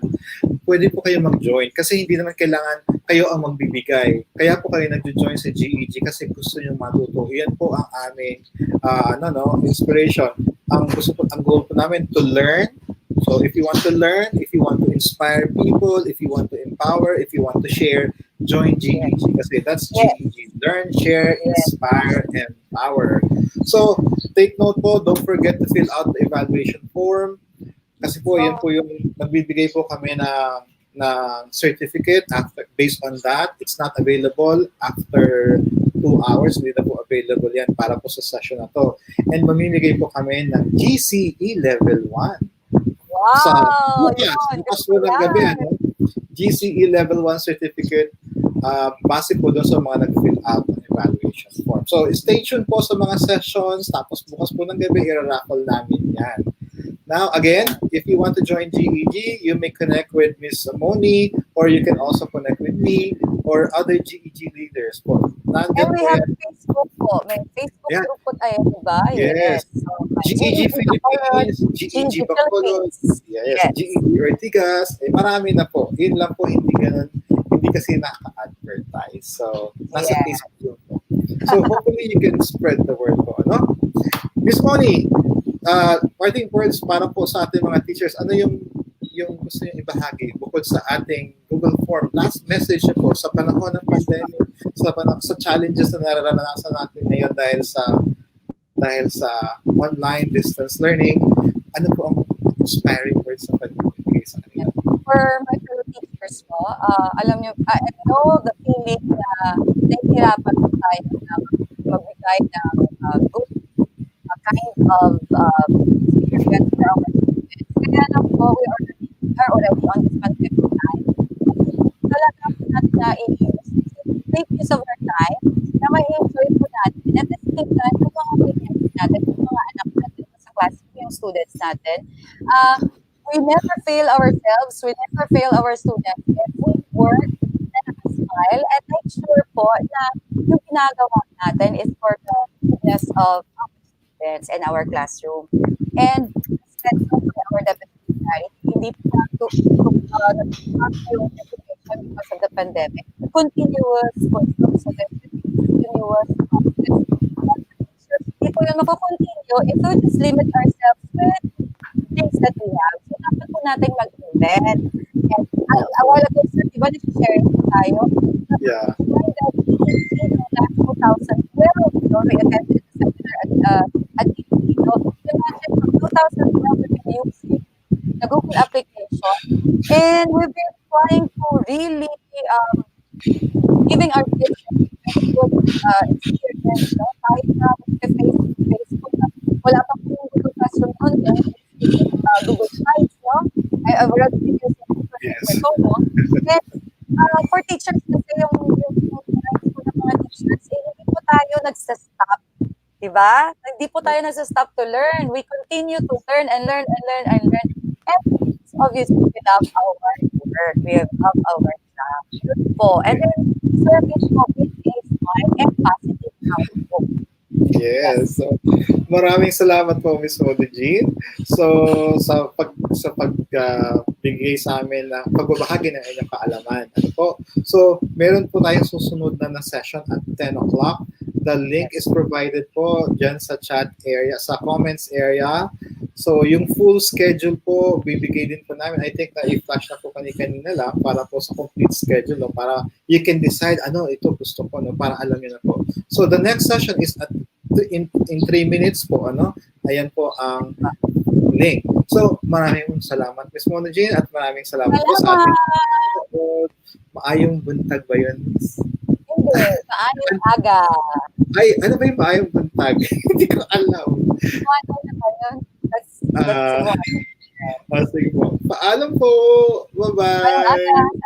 pwede po kayo mag-join. Kasi hindi naman kailangan kayo ang magbibigay. Kaya po kayo nag-join sa GEG kasi gusto nyo matuto. Yan po ang aming inspiration. Ang goal po namin to learn. So if you want to learn, if you want to inspire people, if you want to empower, if you want to share, join GEG kasi that's GEG. Learn, share, inspire, empower. So take note po, don't forget to fill out the evaluation form kasi po yan po yung magbibigay po kami na certificate based on that. It's not available after 2 hours. Hindi na po available yan para po sa session na to. And mamimigay po kami ng GCE Level 1. Wow! Bukas po ng gabi, GCE Level 1 certificate base po doon sa mga nag-fill out ng evaluation form. So, stay tuned po sa mga sessions, tapos bukas po ng gabi, i-raffle namin yan. Now, again, if you want to join GEG, you may connect with Miss Moni, or you can also connect with me or other GEG leaders po. And Nandyan we po have yan. Facebook po. May Facebook Yeah. group po tayo, diba? Yes. Yes. So, GEG GEG Bacolod, Philippines, GEG GEG Bacolod, Philippines. yes, Yes. GEG Ortigas, marami na po. Yun lang po, hindi ganun, hindi kasi naka-advertise. So, nasa Yeah. Facebook yun po. So, hopefully you can spread the word po, ano? Miss Moni, parting words para po sa ating mga teachers, ano yung gusto niyo ibahagi bukod sa ating Google Form? Last message niyo po sa panahon ng pandemic, sa challenges na nararanasan natin ngayon dahil sa online distance learning, ano po ang inspiring words na pwede ibigay sa kanila? For my fellow teachers po, alam nyo, I know the feeling na nahihirapan po tayo na magbigay ng good kind of experience for our students. Kaya lang po, we are already on this pandemic time. Talaga po natin na make use of our time, na ma-enjoy po natin. At the same time, yung mga clients natin, yung mga anak natin sa class, yung students natin, we never fail ourselves, we never fail our students. If we work na nakasmile, and make sure po na yung ginagawa natin is for the goodness of our students and our classroom. And said po by our deputy secretary, hindi po yung education because of the pandemic. Continuous course of continuous hindi po yun makukontinue if we just limit ourselves with things that we have. So, dapat po natin mag-invent. And a while ago, sir, di ba nag-share tayo? Yeah. Last 2012, we attended a seminar at Ilonggo. Imagine, from 2012, we've been using the Google application. And we've been trying to really giving our kids a good experience. No? Kahit na Facebook, wala pa po yung Google Classroom noon. Google Slides, no? I've already been using Google Yes. no? And for teachers kasi yung mga teachers, hindi po tayo nagsastop. Diba? Hindi po tayo nagsastop to learn. We continue to learn and learn and learn and learn. And obviously, we love our work. We love our job. Yun po. And then, service po with a smile and positive outlook. Yes. So, maraming salamat po, Miss Monijean. So, sa pagbigay sa amin ng pagbabahagi ng inyong kaalaman. Ano po? So, meron po tayong susunod na session at 10 o'clock. The link is provided po dyan sa chat area, sa comments area. So, yung full schedule po, bibigay din po namin. I think na i-flash na po kanina lang para po sa complete schedule, no? Para you can decide, ano, ito gusto ko, no? Para alam nyo na po. So, the next session is in 3 minutes po, ano? Ayan po ang link. So, maraming salamat, Ms. Monijean, at maraming salamat po sa ating maayong buntag ba yun? Hindi, maayong aga. Ay, ano ba yung maayong buntag? Hindi ko alam. That's Sige po. Paalam po. Bye-bye.